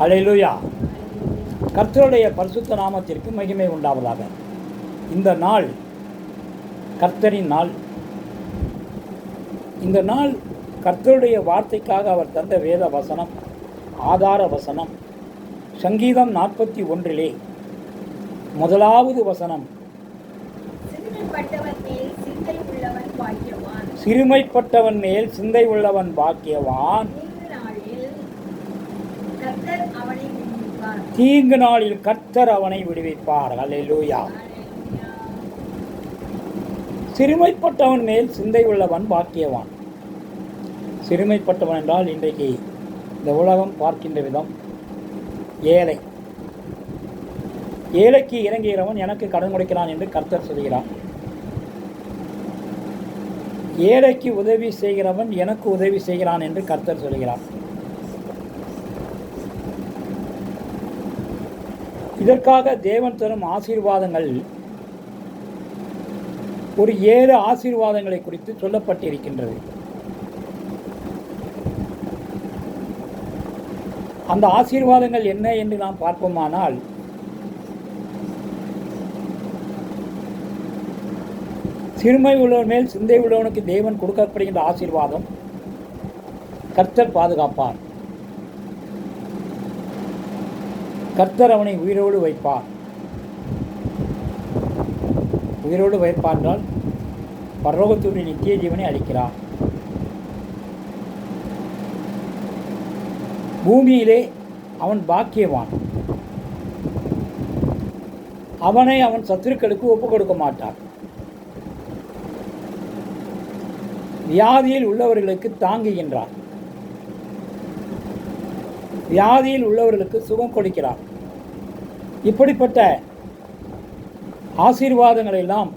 அல்லேலூயா. கர்த்தருடைய பரிசுத்த நாமத்திற்கு மகிமை உண்டாவதாக. இந்த நாள் கர்த்தரின் நாள். இந்த நாள் கர்த்தருடைய வார்த்தைக்காக அவர் தந்த வேத வசனம், ஆதார வசனம் சங்கீதம் 41 முதலாவது வசனம், சிறுமைப்பட்டவன் மேல் சிந்தை உள்ளவன் பாக்கியவான், தீங்கு நாளில் கர்த்தர் அவனை விடுவிப்பார். அல்லேலூயா. சிறுமைப்பட்டவன் மேல் சிந்தை உள்ளவன் பாக்கியவான். சிறுமைப்பட்டவன் என்றால் இன்றைக்கு இந்த உலகம் பார்க்கின்ற விதம் ஏழை. ஏழைக்கு இறங்குகிறவன் எனக்கு கடன் கொடுக்கிறான் என்று கர்த்தர் சொல்கிறார். ஏழைக்கு உதவி செய்கிறவன் எனக்கு உதவி செய்கிறான் என்று கர்த்தர் சொல்கிறார். இதற்காக தேவன் தரும் ஆசீர்வாதங்கள் ஒரு 7 ஆசீர்வாதங்களை குறித்து சொல்லப்பட்டிருக்கின்றது. அந்த ஆசீர்வாதங்கள் என்ன என்று நாம் பார்ப்போமானால், சிறுமை உள்ளவன் மேல் சிந்தை உள்ளவனுக்கு தேவன் கொடுக்கப்படுகின்ற ஆசீர்வாதம், கர்த்தர் பாதுகாப்பார். கர்த்தர் அவனை உயிரோடு வைப்பார். உயிரோடு வைப்பார் என்றால் பரலோகத்துடைய நித்திய ஜீவனை அளிக்கிறார். பூமியிலே அவன் பாக்கியவான். அவனை அவன் சத்துருக்களுக்கு ஒப்புக் கொடுக்க மாட்டார். வியாதியில் உள்ளவர்களுக்கு தாங்குகின்றார். வியாதியில் உள்ளவர்களுக்கு சுகம் கொடுக்கிறார். இப்படிப்பட்ட ஆசீர்வாதங்கள் எல்லாம்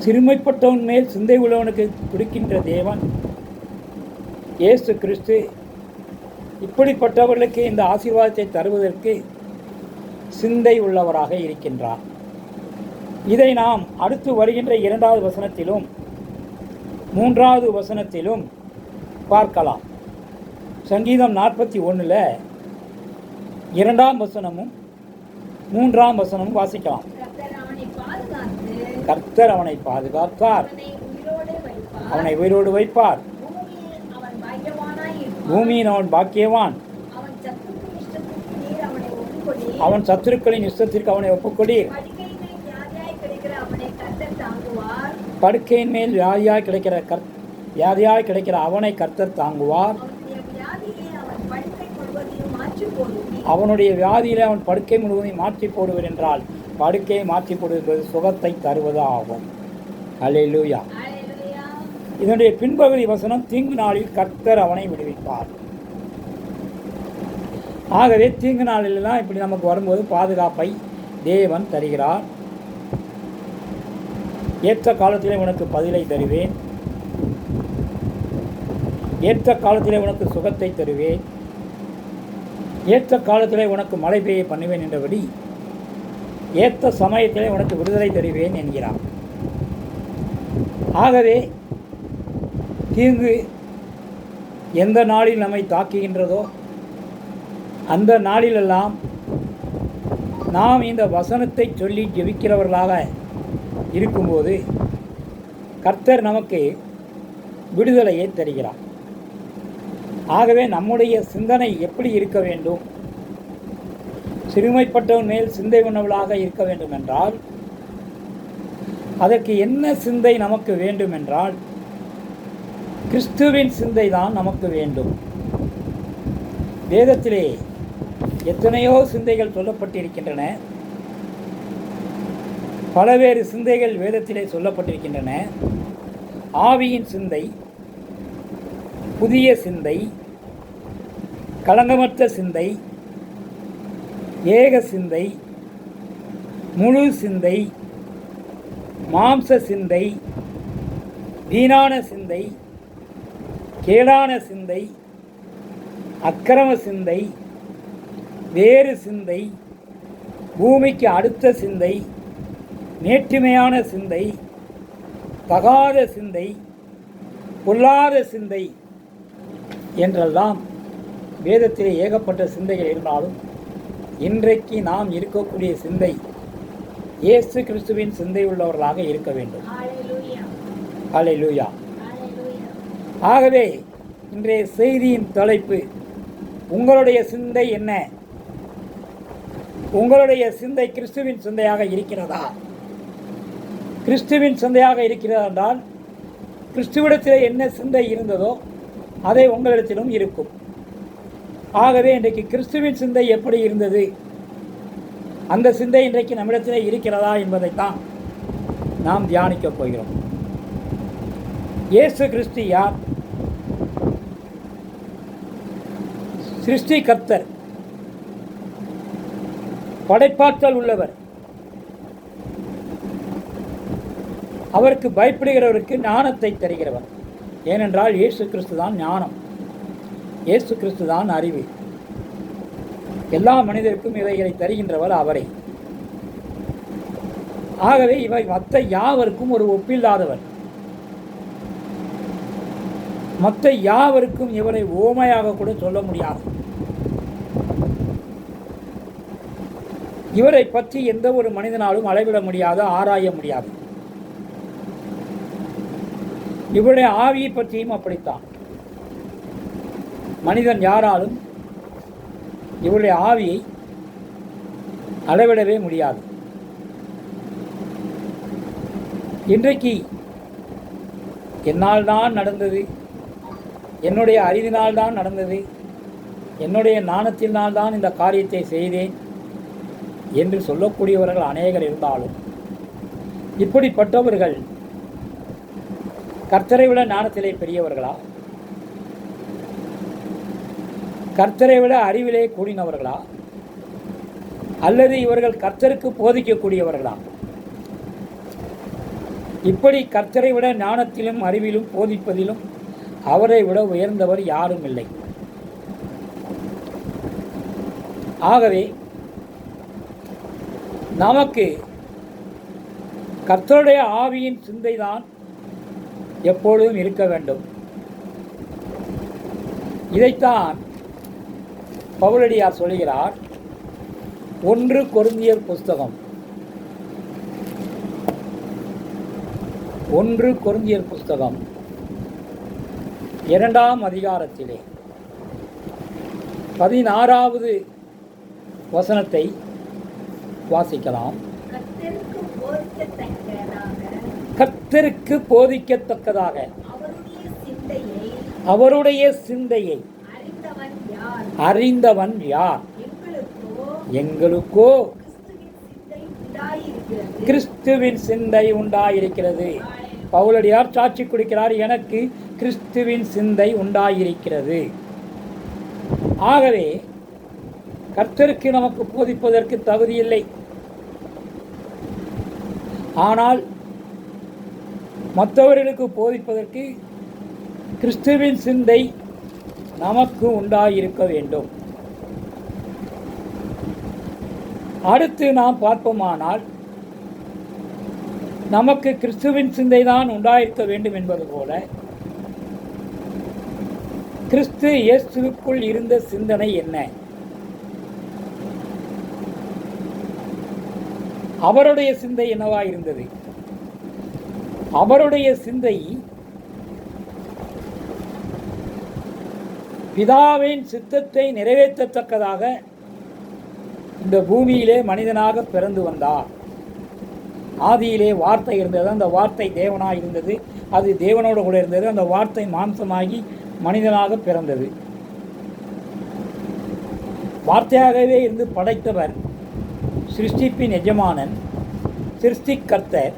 சிறுமைப்பட்டவன் மேல் சிந்தை உள்ளவனுக்கு கொடுக்கின்ற தேவன் இயேசு கிறிஸ்து இப்படிப்பட்டவர்களுக்கு இந்த ஆசீர்வாதத்தை தருவதற்கு சிந்தை உள்ளவராக இருக்கின்றார். இதை நாம் அடுத்து வருகின்ற 2வது வசனத்திலும் 3வது வசனத்திலும் பார்க்கலாம். சங்கீதம் 41 2ஆம் வசனமும் 3ஆம் வசனமும் வாசிக்கலாம். கர்த்தர் அவனை பாதுகாத்தார், அவனை உயிரோடு வைப்பார். பூமியின் அவன் பாக்கியவான். அவன் சத்துருக்களின் இஷ்டத்திற்கு அவனை ஒப்புக்கொடீர். படுக்கையின் மேல் வியாதியாய் கிடைக்கிற அவனை கர்த்தர் தாங்குவார். அவனுடைய வியாதியிலே அவன் படுக்கை முழுவதையும் மாற்றி போடுவர் என்றால், படுக்கையை மாற்றி போடுவது சுகத்தை தருவது ஆகும். அல்லேலூயா. இதனுடைய பின்பகுதி வசனம், தீங்கு நாளில் கர்த்தர் அவனை விடுவிப்பார். ஆகவே தீங்கு நாளிலெல்லாம் இப்படி நமக்கு வரும்போது பாதுகாப்பை தேவன் தருகிறார். ஏற்ற காலத்திலே உனக்கு பதிலை தருவேன், ஏற்ற காலத்திலே உனக்கு சுகத்தை தருவேன், ஏற்ற காலத்திலே உனக்கு மழை பெய்ய பண்ணுவேன் என்றபடி ஏற்ற சமயத்திலே உனக்கு விடுதலை தருவேன் என்கிறார். ஆகவே தீங்கு எந்த நாளில் நம்மை தாக்குகின்றதோ அந்த நாளிலெல்லாம் நாம் இந்த வசனத்தை சொல்லி ஜெபிக்கிறவர்களாக இருக்கும்போது கர்த்தர் நமக்கு விடுதலையை தருகிறார். ஆகவே நம்முடைய சிந்தனை எப்படி இருக்க வேண்டும்? சிறுமைப்பட்டவன் மேல் சிந்தை உணவலாக இருக்க வேண்டும் என்றால், அதற்கு என்ன சிந்தை நமக்கு வேண்டும் என்றால், கிறிஸ்துவின் சிந்தை தான் நமக்கு வேண்டும். வேதத்திலே எத்தனையோ சிந்தைகள் சொல்லப்பட்டிருக்கின்றன. பலவேறு சிந்தைகள் வேதத்திலே சொல்லப்பட்டிருக்கின்றன. ஆவியின் சிந்தை, புதிய சிந்தை, களங்கமற்ற சிந்தை, ஏக சிந்தை, முழு சிந்தை, மாம்ச சிந்தை, வீணான சிந்தை, கேடான சிந்தை, அக்கிரம சிந்தை, வேறு சிந்தை, பூமிக்கு அடுத்த சிந்தை, மேட்டிமையான சிந்தை, தகாத சிந்தை, பொல்லாத சிந்தை என்றெல்லாம் வேதத்திலே ஏகப்பட்ட சிந்தைகள் இருந்தாலும் இன்றைக்கு நாம் இருக்கக்கூடிய சிந்தை இயேசு கிறிஸ்துவின் சிந்தை உள்ளவர்களாக இருக்க வேண்டும். ஹல்லேலூயா. ஆகவே இன்றைய செய்தியின் தலைப்பு, உங்களுடைய சிந்தை என்ன? உங்களுடைய சிந்தை கிறிஸ்துவின் சிந்தையாக இருக்கிறதா? கிறிஸ்துவின் சிந்தையாக இருக்கிறதா என்றால் கிறிஸ்துவிடத்தில் என்ன சிந்தை இருந்ததோ அதை உங்களிடத்திலும் இருக்கும். ஆகவே இன்றைக்கு கிறிஸ்துவின் சிந்தை எப்படி இருந்தது, அந்த சிந்தை இன்றைக்கு நம்மிடத்தில் இருக்கிறதா என்பதைத்தான் நாம் தியானிக்கப் போகிறோம். இயேசு கிறிஸ்து யார்? சிருஷ்டிகர்த்தர், படைப்பாற்றல் உள்ளவர். அவருக்கு பயப்படுகிறவருக்கு ஞானத்தை தருகிறவர். ஏனென்றால் இயேசு கிறிஸ்து தான் ஞானம், இயேசு கிறிஸ்து தான் அறிவு. எல்லா மனிதருக்கும் இவைகளை தருகின்றவர் அவரை. ஆகவே இவை மற்ற யாவருக்கும் ஒரு ஒப்பில்லாதவர். மற்ற யாவருக்கும் இவரை ஓமையாக கூட சொல்ல முடியாது. இவரை பற்றி எந்த ஒரு மனிதனாலும் அளவிட முடியாது, ஆராய முடியாது. இவருடைய ஆவியை பற்றியும் அப்படித்தான். மனிதன் யாராலும் இவருடைய ஆவியை அளவிடவே முடியாது. இன்றைக்கு என்னால் தான் நடந்தது, என்னுடைய அறிவினால் தான் நடந்தது, என்னுடைய ஞானத்தினால் தான் இந்த காரியத்தை செய்தேன் என்று சொல்லக்கூடியவர்கள் அநேகர் இருந்தாலும் இப்படிப்பட்டவர்கள் கர்த்தரை விட ஞானத்திலே பெரியவர்களா? கர்த்தரை விட அறிவிலே கூடினவர்களா? அல்லது இவர்கள் கர்த்தருக்கு போதிக்கக்கூடியவர்களா? இப்படி கர்த்தரை விட ஞானத்திலும் அறிவிலும் போதிப்பதிலும் அவரை விட உயர்ந்தவர் யாரும் இல்லை. ஆகவே நமக்கு கர்த்தருடைய ஆவியின் சிந்தைதான் எப்பொழுதும் இருக்க வேண்டும். இதைத்தான் பவுலடியார் சொல்கிறார். 1 கொரிந்தியர் புஸ்தகம் 2ஆம் அதிகாரத்திலே 16வது வசனத்தை வாசிக்கலாம். கர்த்தருக்கு போதிக்கத்தக்கதாக அவருடைய சிந்தையை அறிந்தவன் யார்? எங்களுக்கோ கிறிஸ்துவின் சிந்தை உண்டாயிருக்கிறது. பவுலடியார் சாட்சி கொடுக்கிறார், எனக்கு கிறிஸ்துவின் சிந்தை உண்டாயிருக்கிறது. ஆகவே கர்த்தருக்கு நமக்கு போதிப்பதற்கு தகுதியில்லை. ஆனால் மற்றவர்களுக்கு போதிப்பதற்கு கிறிஸ்துவின் சிந்தை நமக்கு உண்டாயிருக்க வேண்டும். அடுத்து நாம் பார்ப்போமானால் நமக்கு கிறிஸ்துவின் சிந்தை தான் உண்டாயிருக்க வேண்டும் என்பது போல கிறிஸ்து இயேசுவுக்குள் இருந்த சிந்தனை என்ன? அவருடைய சிந்தை என்னவா இருந்தது? அவருடைய சிந்தை பிதாவின் சித்தத்தை நிறைவேற்றத்தக்கதாக இந்த பூமியிலே மனிதனாக பிறந்து வந்தார். ஆதியிலே வார்த்தை இருந்தது, அந்த வார்த்தை தேவனாக இருந்தது, அது தேவனோடு கூட இருந்தது. அந்த வார்த்தை மாம்சமாகி மனிதனாக பிறந்தது. வார்த்தையாகவே இருந்து படைத்தவர், சிருஷ்டிப்பின் எஜமானன், சிருஷ்டிகர்த்தர்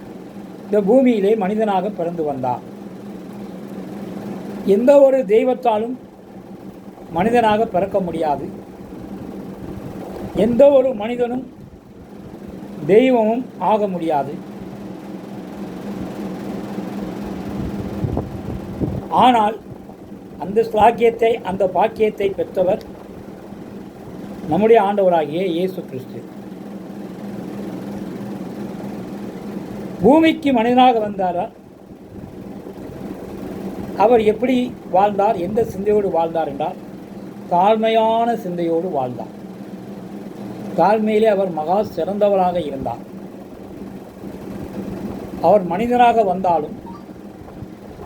இந்த பூமியிலே மனிதனாக பிறந்து வந்தார். எந்த ஒரு தெய்வத்தாலும் மனிதனாக பிறக்க முடியாது. எந்த ஒரு மனிதனும் தெய்வமும் ஆக முடியாது. ஆனால் அந்த ஸ்லாக்கியத்தை, அந்த பாக்கியத்தை பெற்றவர் நம்முடைய ஆண்டவராகிய இயேசு கிறிஸ்து. பூமிக்கு மனிதனாக வந்தாரா? அவர் எப்படி வாழ்ந்தார், எந்த சிந்தையோடு வாழ்ந்தார் என்றால், தாழ்மையான சிந்தையோடு வாழ்ந்தார். தாழ்மையிலே அவர் மகா சிறந்தவராக இருந்தார். அவர் மனிதனாக வந்தாலும்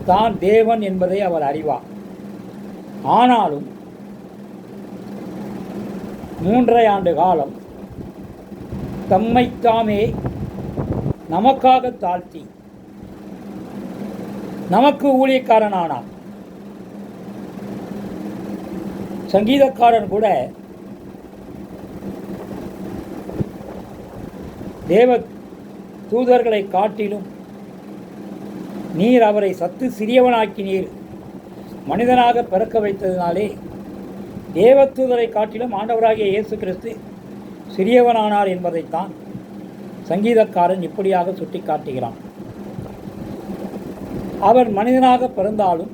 தான் தேவன் என்பதை அவர் அறிவார். ஆனாலும் 3.5 ஆண்டு காலம் தம்மைத்தாமே நமக்காக தாழ்த்தி நமக்கு ஊழியக்காரனானார். சங்கீதக்காரன் கூட தேவ தூதர்களை காட்டிலும் நீர் அவரை சத்து சிறியவனாக்கினீர், மனிதனாக பிறக்க வைத்ததினாலே தேவதூதரை காட்டிலும் ஆண்டவராகிய இயேசு கிறிஸ்து சிறியவனானார் என்பதைத்தான் சங்கீதக்காரன் இப்படியாக சுட்டி காட்டுகிறான். அவர் மனிதனாக பிறந்தாலும்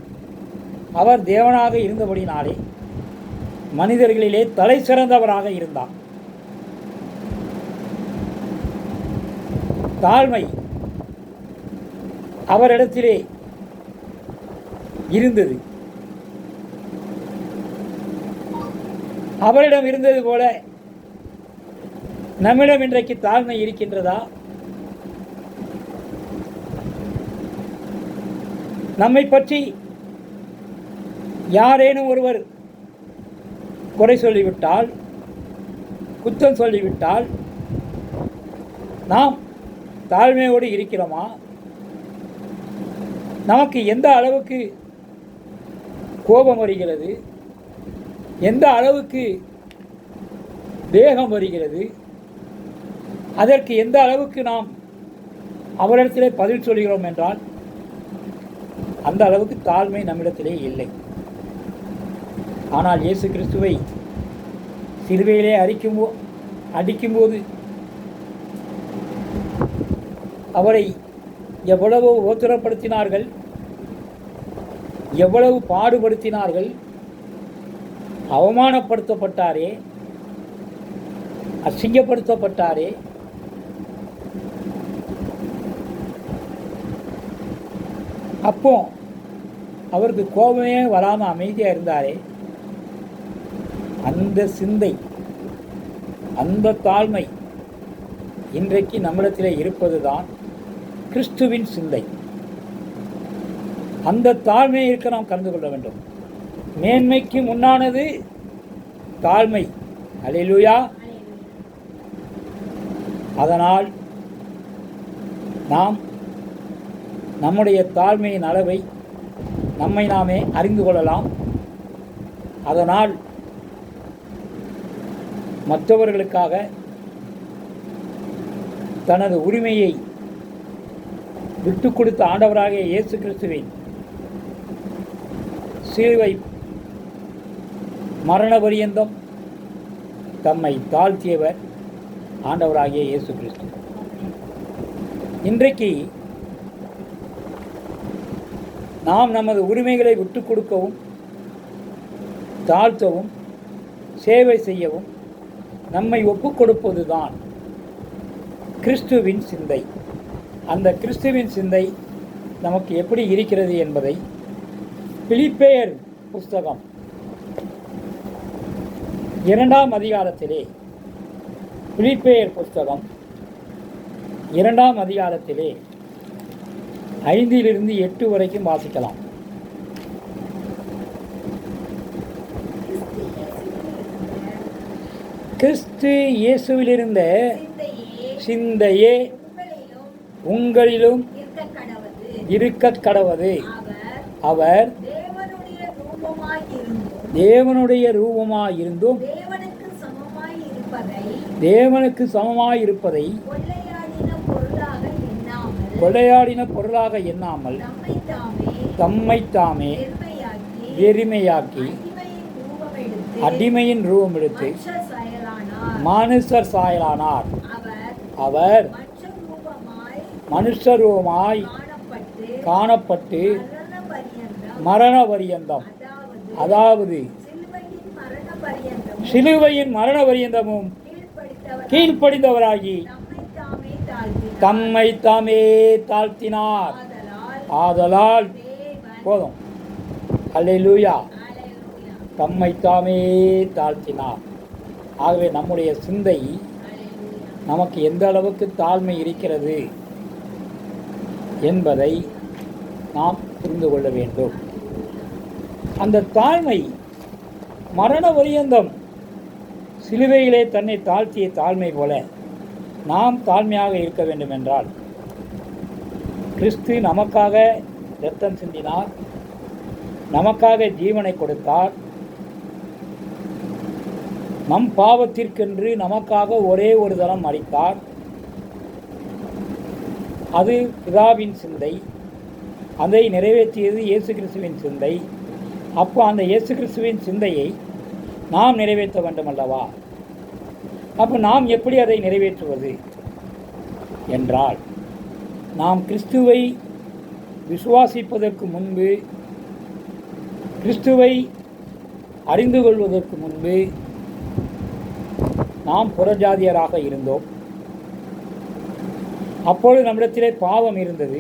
அவர் தேவனாக இருந்தபடினாலே மனிதர்களிலே தலை சிறந்தவராக இருந்தார். தாழ்மை அவரிடத்திலே இருந்தது. அவரிடம் இருந்தது போல நம்மிடம் இன்றைக்கு தாழ்மை இருக்கின்றதா? நம்மை பற்றி யாரேனும் ஒருவர் குறை சொல்லிவிட்டால், குற்றம் சொல்லிவிட்டால் நாம் தாழ்மையோடு இருக்கிறோமா? நமக்கு எந்த அளவுக்கு கோபம் வருகிறது, எந்த அளவுக்கு வேகம் வருகிறது, அதற்கு எந்த அளவுக்கு நாம் அவரிடத்திலே பதில் சொல்கிறோம் என்றால் அந்த அளவுக்கு தாழ்மை நம்மிடத்திலே இல்லை. ஆனால் இயேசு கிறிஸ்துவை சிலுவையிலே அடிக்கும்போது அவரை எவ்வளவு ஓத்திரப்படுத்தினார்கள், எவ்வளவு பாடுபடுத்தினார்கள். அவமானப்படுத்தப்பட்டாரே, அசிங்கப்படுத்தப்பட்டாரே. அப்போ அவருக்கு கோபமே வராமல் அமைதியாக இருந்தாரே. அந்த சிந்தை, அந்த தாழ்மை இன்றைக்கு நம்மிடத்தில் இருப்பது தான் கிறிஸ்துவின் சிந்தை. அந்த தாழ்மையை இருக்க நாம் கலந்து கொள்ள வேண்டும். மேன்மைக்கு முன்னானது தாழ்மை. அல்லேலூயா. அதனால் நாம் நம்முடைய தாழ்மையின் அளவை நம்மை நாமே அறிந்து கொள்ளலாம். அதனால் மற்றவர்களுக்காக தனது உரிமையை விட்டு கொடுத்த ஆண்டவராகிய இயேசு கிறிஸ்துவின் சிலுவை மரண பரியந்தம் தம்மை தாழ்த்தியவர் ஆண்டவராகிய இயேசு கிறிஸ்து. இன்றைக்கு நாம் நமது உரிமைகளை விட்டு கொடுக்கவும், தாழ்த்தவும், சேவை செய்யவும் நம்மை ஒப்புக் கொடுப்பது தான் கிறிஸ்துவின் சிந்தை. அந்த கிறிஸ்துவின் சிந்தை நமக்கு எப்படி இருக்கிறது என்பதை பிலிப்பேயர் புஸ்தகம் 2ஆம் அதிகாரத்திலே, பிலிப்பேயர் புஸ்தகம் 2ஆம் அதிகாரத்திலே 5 to 8 வரைக்கும் வாசிக்கலாம். கிறிஸ்து இயேசுவிலிருந்த சிந்தையே உங்களிலும் இருக்க கடவது. அவர் தேவனுடைய ரூபமாயிருந்தும் தேவனுக்கு சமமாயிருப்பதை கொள்ளையாடின பொருளாக எண்ணாமல் தம்மைத்தாமே வெறுமையாக்கி அடிமையின் ரூபம் எடுத்து மனுஷர் சாயலானார். அவர் மனுஷரூபமாய் காணப்பட்டு மரண பரியந்தம், அதாவது சிலுவையின் மரண பரியந்தமும் கீழ்ப்படிந்தவராகி தம்மை தாமே தாழ்த்தினார். ஆதலால் போதும். அல்லேலூயா. தம்மைத்தாமே தாழ்த்தினார். ஆகவே நம்முடைய சிந்தை நமக்கு எந்த அளவுக்கு தாழ்மை இருக்கிறது என்பதை நாம் புரிந்து கொள்ள வேண்டும். அந்த தாழ்மை மரண பரியந்தம் சிலுவையிலே தன்னை தாழ்த்திய தாழ்மை போல நாம் தாழ்மையாக இருக்க வேண்டும் என்றால், கிறிஸ்து நமக்காக இரத்தம் சிந்தினார், நமக்காக ஜீவனை கொடுத்தார், நம் பாவத்திற்கென்று நமக்காக ஒரே ஒரு தரம் மரித்தார். அது பிதாவின் சிந்தை, அதை நிறைவேற்றியது இயேசு கிறிஸ்துவின் சிந்தை. அப்போ அந்த இயேசு கிறிஸ்துவின் சிந்தையை நாம் நிறைவேற்ற வேண்டும் அல்லவா? அப்போ நாம் எப்படி அதை நிறைவேற்றுவது என்றால், நாம் கிறிஸ்துவை விசுவாசிப்பதற்கு முன்பு, கிறிஸ்துவை அறிந்து கொள்வதற்கு முன்பு நாம் புறஜாதியராக இருந்தோம். அப்பொழுது நம்மிடத்திலே பாவம் இருந்தது,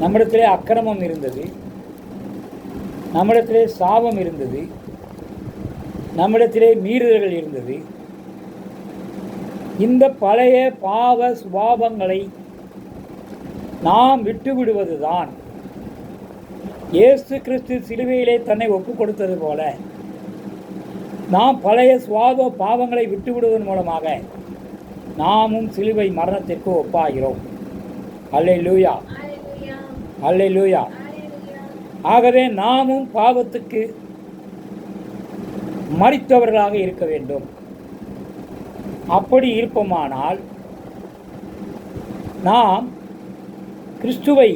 நம்மிடத்திலே அக்கிரமம் இருந்தது, நம்மிடத்திலே சாபம் இருந்தது, நம்மிடத்திலே மீறுதல்கள் இருந்தது. இந்த பழைய பாவ சுபாவங்களை நாம் விட்டுவிடுவதுதான் இயேசு கிறிஸ்து சிலுவையிலே தன்னை ஒப்புக் கொடுத்தது போல, நாம் பழைய சுபாவ பாவங்களை விட்டுவிடுவதன் மூலமாக நாமும் சிலுவை மரணத்திற்கு ஒப்பாகிறோம். அல்லேலூயா, அல்லேலூயா. ஆகவே நாமும் பாவத்துக்கு மரித்தவர்களாக இருக்க வேண்டும். அப்படி இருப்போமானால் நாம் கிறிஸ்துவை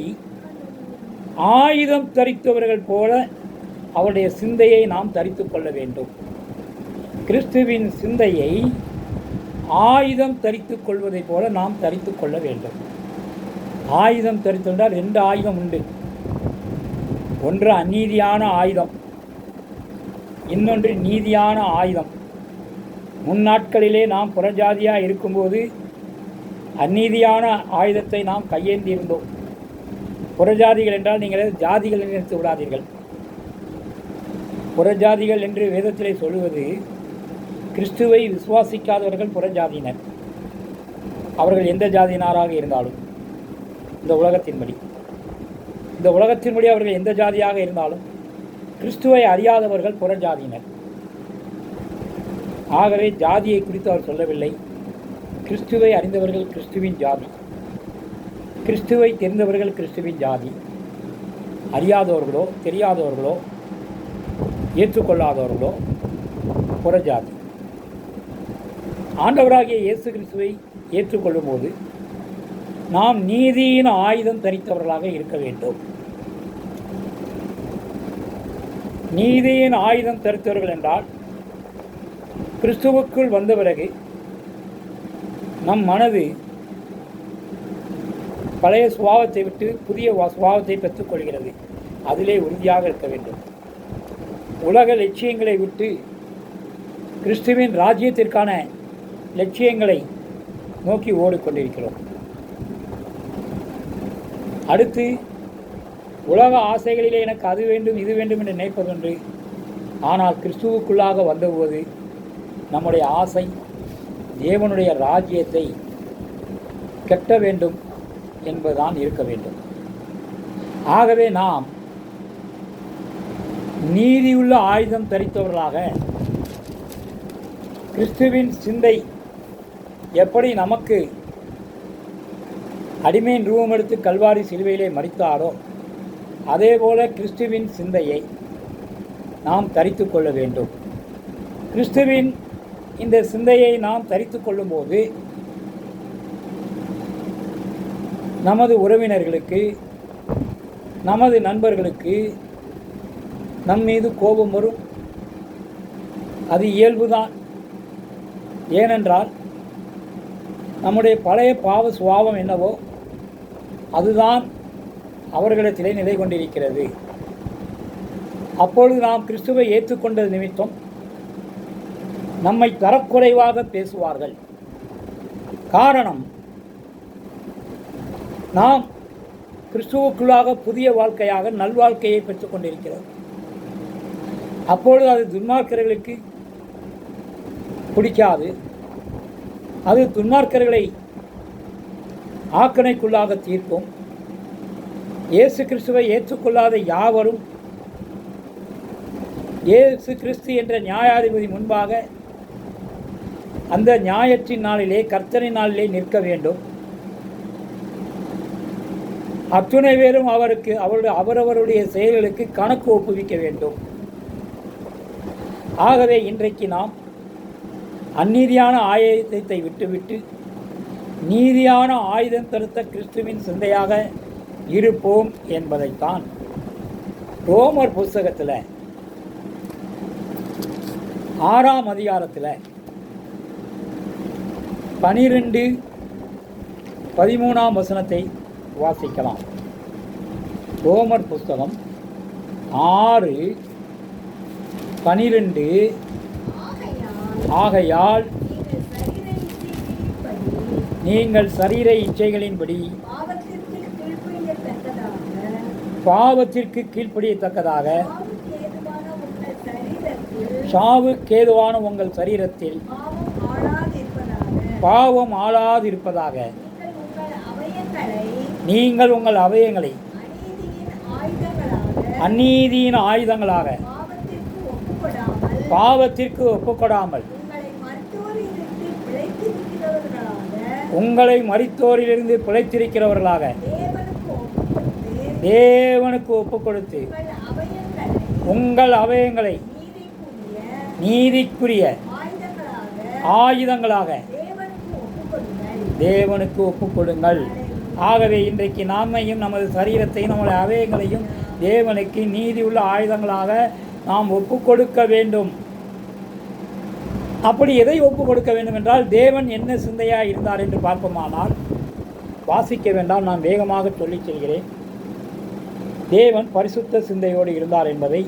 ஆயுதம் தரித்தவர்கள் போல அவருடைய சிந்தையை நாம் தரித்து கொள்ள வேண்டும். கிறிஸ்துவின் சிந்தையை ஆயுதம் தரித்து கொள்வதை போல நாம் தரித்து கொள்ள வேண்டும். ஆயுதம் தரித்துண்டால் 2 ஆயுதம் உண்டு. ஒன்று அநீதியான ஆயுதம், இன்னொன்று நீதியான ஆயுதம். முன்னாட்களிலே நாம் புறஜாதியாக இருக்கும்போது அந்நீதியான ஆயுதத்தை நாம் கையேந்தி இருந்தோம். புறஜாதிகள் என்றால் நீங்கள் ஜாதிகள் நினைத்து விடாதீர்கள். புறஜாதிகள் என்று வேதத்திலே சொல்லுவது கிறிஸ்துவை விசுவாசிக்காதவர்கள் புறஜாதியினர். அவர்கள் எந்த ஜாதியினராக இருந்தாலும், இந்த உலகத்தின்படி அவர்கள் எந்த ஜாதியாக இருந்தாலும் கிறிஸ்துவை அறியாதவர்கள் புறஜாதியினர். ஆகவே ஜாதியை குறித்து அவர் சொல்லவில்லை. கிறிஸ்துவை அறிந்தவர்கள் கிறிஸ்துவின் ஜாதி, கிறிஸ்துவை தெரிந்தவர்கள் கிறிஸ்துவின் ஜாதி. அறியாதவர்களோ தெரியாதவர்களோ ஏற்றுக்கொள்ளாதவர்களோ புறஜாதி. ஆண்டவராகிய இயேசு கிறிஸ்துவை ஏற்றுக்கொள்ளும் போது நாம் நீதியின் ஆயுதம் தரித்தவர்களாக இருக்க வேண்டும். நீதியின் ஆயுதம் தரித்தவர்கள் என்றால், கிறிஸ்துவுக்குள் வந்த பிறகு நம் மனது பழைய சுபாவத்தை விட்டு புதிய சுபாவத்தை பெற்றுக்கொள்கிறது. அதிலே உறுதியாக இருக்க வேண்டும். உலக லட்சியங்களை விட்டு கிறிஸ்துவின் ராஜ்யத்திற்கான லட்சியங்களை நோக்கி ஓடிக்கொண்டிருக்கிறோம். அடுத்து உலக ஆசைகளிலே எனக்கு அது வேண்டும் இது வேண்டும் என்று நினைப்பதொன்று. ஆனால் கிறிஸ்துவுக்குள்ளாக வந்தபோது நம்முடைய ஆசை தேவனுடைய ராஜ்யத்தை கட்ட வேண்டும் என்பதுதான் இருக்க வேண்டும். ஆகவே நாம் நீதியுள்ள ஆயுதம் தரித்தவர்களாக கிறிஸ்துவின் சிந்தை எப்படி நமக்கு அடிமையின் ரூபம் எடுத்து கல்வாரி சிலுவையிலே மரித்தாரோ, அதேபோல கிறிஸ்துவின் சிந்தையை நாம் தரித்து கொள்ள வேண்டும். கிறிஸ்துவின் இந்த சிந்தையை நாம் தரித்து கொள்ளும்போது நமது உறவினர்களுக்கு, நமது நண்பர்களுக்கு நம் மீது கோபம் வரும். அது இயல்புதான். ஏனென்றால் நம்முடைய பழைய பாவ சுபாவம் என்னவோ அதுதான் அவர்களிடத்திலே நிலை கொண்டிருக்கிறது. அப்பொழுது நாம் கிறிஸ்துவை ஏற்றுக்கொண்டது நிமித்தம் நம்மை தரக்குறைவாக பேசுவார்கள். காரணம், நாம் கிறிஸ்துவுக்குள்ளாக புதிய வாழ்க்கையாக நல்வாழ்க்கையை பெற்றுக்கொண்டிருக்கிறோம். அப்பொழுது அது துன்மார்க்கர்களுக்கு பிடிக்காது. அது துன்மார்க்கர்களை ஆக்கணைக்குள்ளாக தீர்க்கும். இயேசு கிறிஸ்துவை ஏற்றுக்கொள்ளாத யாவரும் இயேசு கிறிஸ்து என்ற நியாயாதிபதி முன்பாக அந்த நியாயத்தின் நாளிலே, கர்த்தரின் நாளிலே நிற்க வேண்டும். அத்துணை பேரும் அவரவருடைய செயல்களுக்கு கணக்கு ஒப்புவிக்க வேண்டும். ஆகவே இன்றைக்கு நாம் அந்நீதியான ஆயுதத்தை விட்டுவிட்டு நீதியான ஆயுதம் தருத்த கிறிஸ்துவின் சிந்தையாக இருப்போம் என்பதைத்தான் ரோமர் புஸ்தகத்தில் 6ஆம் அதிகாரத்தில் 12-13 வசனத்தை வாசிக்கலாம். ரோமர் புஸ்தகம் 6:12 ஆகையால் நீங்கள் சரீர இச்சைகளின்படி பாவத்திற்கு கீழ்ப்படியத்தக்கதாக சாவுக்கேதுவான உங்கள் சரீரத்தில் பாவம் ஆளாதிருப்பதாக நீங்கள் உங்கள் அவயங்களை அநீதியின் ஆயுதங்களாக பாவத்திற்கு ஒப்புக்கொடாமல் உங்களை மரித்தோரிலிருந்து பிழைத்திருக்கிறவர்களாக தேவனுக்கு ஒப்புக் கொடுத்து உங்கள் அவயங்களை நீதிக்குரிய ஆயுதங்களாக தேவனுக்கு ஒப்புக் கொடுங்கள். ஆகவே இன்றைக்கு நம்மையும் நமது சரீரத்தையும் நம்முடைய அவயங்களையும் தேவனுக்கு நீதி உள்ள ஆயுதங்களாக நாம் ஒப்புக் கொடுக்க வேண்டும். அப்படி எதை ஒப்புக் கொடுக்க வேண்டும் என்றால், தேவன் என்ன சிந்தையாக இருந்தார் என்று பார்ப்போமானால், வாசிக்க வேண்டாம், நான் வேகமாக சொல்லிச் செல்கிறேன். தேவன் பரிசுத்த சிந்தையோடு இருந்தார் என்பதை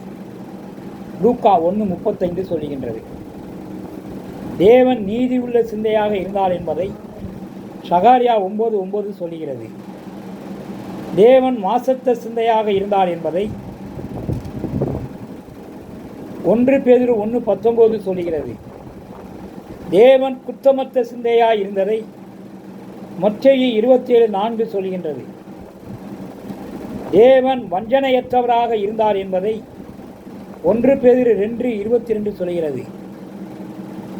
லூக்கா 1:35 சொல்லுகின்றது. தேவன் நீதி உள்ள சிந்தையாக இருந்தார் என்பதை சகாரியா 9:9 சொல்லுகிறது. தேவன் மாசற்ற சிந்தையாக இருந்தார் என்பதை 1 பேதுரு 1:19 சொல்லுகிறது. தேவன் குற்றமற்ற சிந்தையாய் இருந்ததை மத்தேயு 27:4 சொல்கின்றது. தேவன் வஞ்சனையற்றவராக இருந்தார் என்பதை 1 பேதுரு 2:22 சொல்கிறது.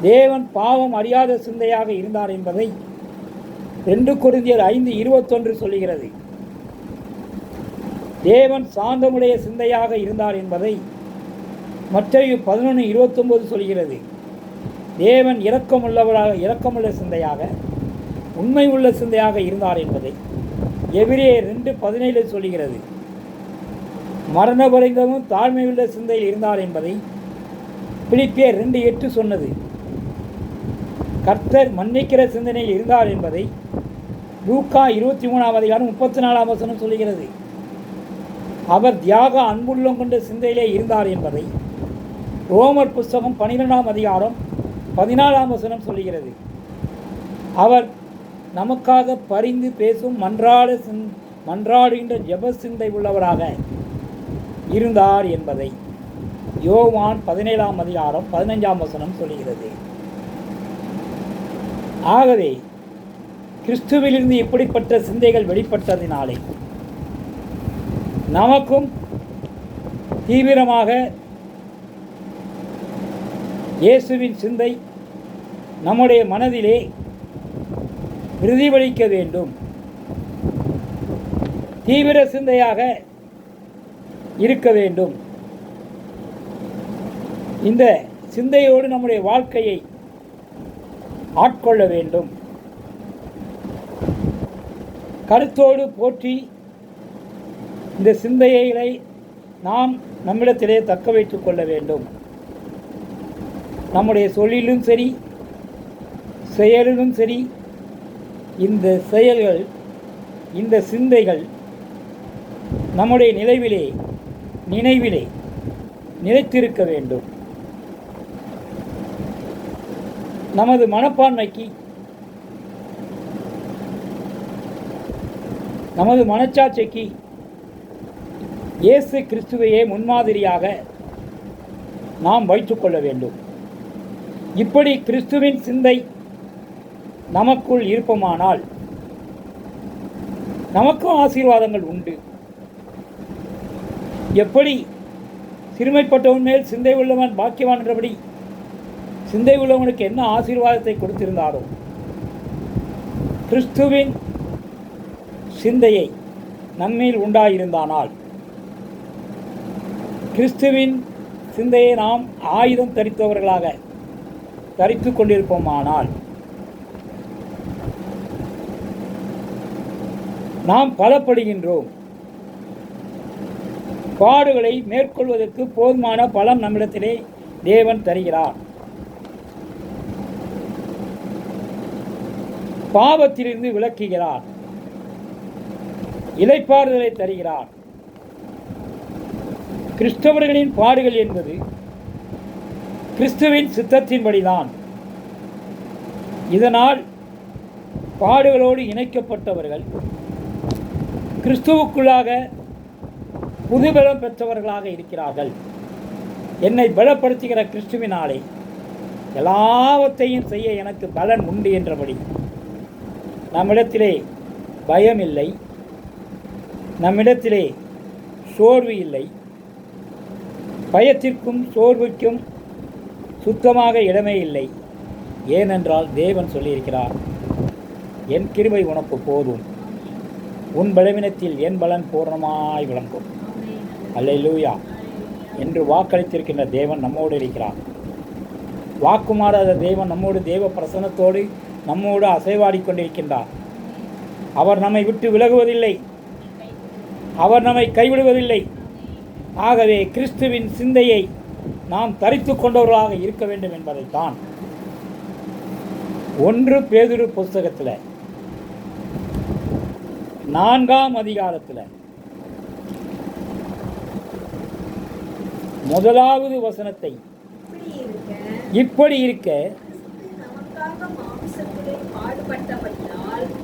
தேவன் பாவம் அறியாத சிந்தையாக இருந்தார் என்பதை 2 கொரிந்தியர் 5:21 சொல்கிறது. தேவன் சாந்தமுடைய சிந்தையாக இருந்தார் என்பதை மத்தேயு 11:29 சொல்கிறது. தேவன் இரக்கமுள்ள சிந்தையாக உண்மை உள்ள சிந்தையாக இருந்தார் என்பதை எபிரேயர் 2:17 சொல்கிறது. மரணபரிந்தமும் தாழ்மையுள்ள சிந்தையில் இருந்தார் என்பதை பிலிப்பியர் 2:8 சொன்னது. கர்த்தர் மன்னிக்கிற சிந்தனையில் இருந்தார் என்பதை லூக்கா 23ஆம் அதிகாரம் 34ஆம் வசனம் சொல்கிறது. அவர் தியாக அன்புள்ளம் கொண்ட சிந்தையிலே இருந்தார் என்பதை ரோமர் புஸ்தகம் 12ஆம் அதிகாரம் 14ஆம் வசனம் சொல்கிறது. அவர் நமக்காக பரிந்து பேசும் மன்றாடுகின்ற ஜெப சிந்தை உள்ளவராக இருந்தார் என்பதை யோவான் 17ஆம் அதிகாரம் 15ஆம் வசனம் சொல்கிறது. ஆகவே கிறிஸ்துவிலிருந்து இப்படிப்பட்ட சிந்தைகள் வெளிப்பட்டதினாலே நமக்கும் தீவிரமாக இயேசுவின் சிந்தை நம்முடைய மனதிலே பிரதிபலிக்க வேண்டும். தீவிர சிந்தையாக இருக்க வேண்டும். இந்த சிந்தையோடு நம்முடைய வாழ்க்கையை ஆட்கொள்ள வேண்டும். கருத்தோடு போற்றி இந்த சிந்தைகளை நாம் நம்மிடத்திலே தக்க வைத்துக் கொள்ள வேண்டும். நம்முடைய சொல்லிலும் சரி, செயலிலும் சரி, இந்த செயல்கள், இந்த சிந்தைகள் நம்முடைய நினைவிலே நிலைத்திருக்க வேண்டும். நமது மனப்பான்மைக்கு, நமது மனச்சாட்சிக்கு இயேசு கிறிஸ்துவையே முன்மாதிரியாக நாம் வைத்துக்கொள்ள வேண்டும். இப்படி கிறிஸ்துவின் சிந்தை நமக்குள் இருப்போமானால் நமக்கும் ஆசீர்வாதங்கள் உண்டு. எப்படி சிறுமைப்பட்டவன் மேல் சிந்தை உள்ளவன் பாக்கியவான் என்றபடி சிந்தை உள்ளவனுக்கு என்ன ஆசீர்வாதத்தை கொடுத்திருந்தாரோ, கிறிஸ்துவின் சிந்தையை நம்மில் உண்டாயிருந்தானால், கிறிஸ்துவின் சிந்தையை நாம் ஆயுதம் தரித்தவர்களாக தரித்து கொண்டிருப்போமானால் நாம் பலப்படுகின்றோம். பாடுகளை மேற்கொள்வதற்கு போதுமான பலம் நம்மிடத்திலே தேவன் தருகிறார். பாவத்திலிருந்து விலக்குகிறார், இளைப்பாறுதலை தருகிறார். கிறிஸ்தவர்களின் பாடுகள் என்பது கிறிஸ்துவின் சித்தத்தின்படிதான். இதனால் பாடுகளோடு இணைக்கப்பட்டவர்கள் கிறிஸ்துவுக்குள்ளாக புதுபலம் பெற்றவர்களாக இருக்கிறார்கள். என்னை பலப்படுத்துகிற கிறிஸ்துவினாலே எல்லாவற்றையும் செய்ய எனக்கு பலன் உண்டு என்றபடி நம்மிடத்திலே பயம் இல்லை, நம்மிடத்திலே சோர்வு இல்லை. பயத்திற்கும் சோர்வுக்கும் சுத்தமாக இடமே இல்லை. ஏனென்றால் தேவன் சொல்லியிருக்கிறார், என் கிருபை உனக்கு போதும், உன் பலவீனத்தில் என் பலன் பூர்ணமாய் விளங்கும். அல்லேலூயா என்று வாக்களித்திருக்கின்ற தேவன் நம்மோடு இருக்கிறார். வாக்கு மாறாத தேவன் நம்மோடு தேவ பிரசன்னத்தோடு நம்மோடு அசைவாடி கொண்டிருக்கின்றார். அவர் நம்மை விட்டு விலகுவதில்லை, அவர் நம்மை கைவிடுவதில்லை. ஆகவே கிறிஸ்துவின் சிந்தையை நாம் தரித்து கொண்டவர்களாக இருக்க வேண்டும் என்பதைத்தான் 1 பேதுரு புஸ்தகத்தில் 4ஆம் அதிகாரத்தில் 1வது வசனத்தை, இப்படி இருக்க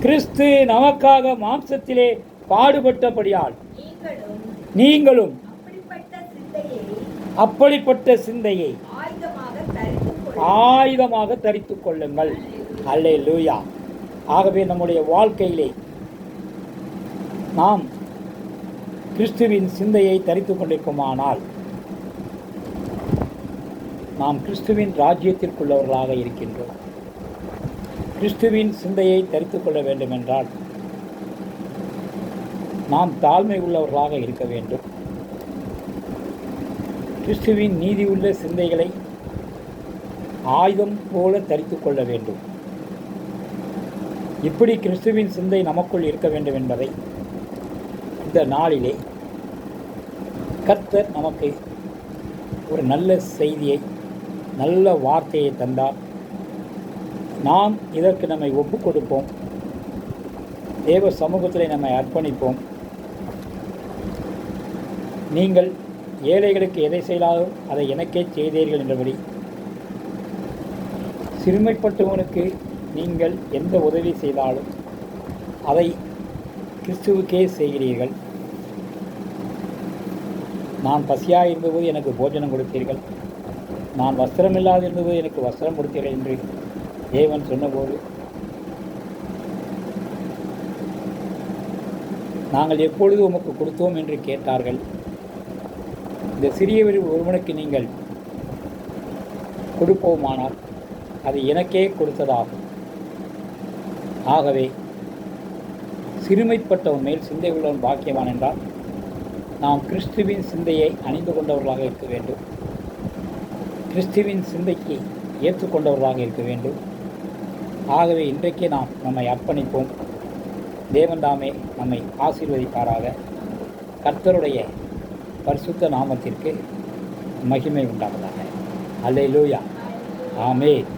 கிறிஸ்து நமக்காக மாம்சத்திலே பாடுபட்டபடியால் நீங்களும் அப்படிப்பட்ட சிந்தையை ஆயுதமாக தரித்துக் கொள்ளுங்கள். அல்லேலூயா. ஆகவே நம்முடைய வாழ்க்கையிலே நாம் கிறிஸ்துவின் சிந்தையை தரித்துக் கொண்டிருக்குமானால் நாம் கிறிஸ்துவின் ராஜ்யத்திற்குள்ளவர்களாக இருக்கின்றோம். கிறிஸ்துவின் சிந்தையை தரித்துக் கொள்ள வேண்டும் என்றால் நாம் தாழ்மை உள்ளவர்களாக இருக்க வேண்டும். கிறிஸ்துவின் நீதி உள்ள சிந்தைகளை ஆயுதம் போல தரித்துக் கொள்ள வேண்டும். இப்படி கிறிஸ்துவின் சிந்தை நமக்குள் இருக்க வேண்டும் என்பதை இந்த நாளிலே கர்த்தர் நமக்கு ஒரு நல்ல செய்தியை, நல்ல வார்த்தையை தந்தார். நாம் இதற்கு நம்மை ஒப்புக் கொடுப்போம், தேவ சமூகத்தில் நம்மை அர்ப்பணிப்போம். நீங்கள் ஏழைகளுக்கு எதை செய்தாலும் அதை எனக்கே செய்தீர்கள் என்றபடி சிறுமைப்பட்டவனுக்கு நீங்கள் எந்த உதவி செய்தாலும் அதை கிறிஸ்துவுக்கே செய்கிறீர்கள். நான் பசியாக இருந்தபோது எனக்கு போஜனம் கொடுத்தீர்கள், நான் வஸ்திரம் இல்லாது இருந்தபோது எனக்கு வஸ்திரம் கொடுத்தீர்கள் என்று தேவன் சொன்னபோது நாங்கள் எப்பொழுது உமக்கு கொடுத்தோம் என்று கேட்டார்கள். இந்த சிறியவர் ஒருவனுக்கு நீங்கள் கொடுப்போமானால் அது எனக்கே கொடுத்ததாகும். ஆகவே சிறுமைப்பட்டவன் மேல் சிந்தை உள்ளவன் பாக்கியவான் என்றால் நாம் கிறிஸ்துவின் சிந்தையை அணிந்து கொண்டவர்களாக இருக்க வேண்டும். கிறிஸ்துவின் சிந்தைக்கு ஏற்றுக்கொண்டவர்களாக இருக்க வேண்டும். ஆகவே இன்றைக்கே நாம் நம்மை அர்ப்பணிப்போம். தேவன் தாமே நம்மை ஆசீர்வதிப்பாராக. கர்த்தருடைய பரிசுத்த நாமத்திற்கு மகிமை உண்டாவதாக. அல்லேலூயா. ஆமென்.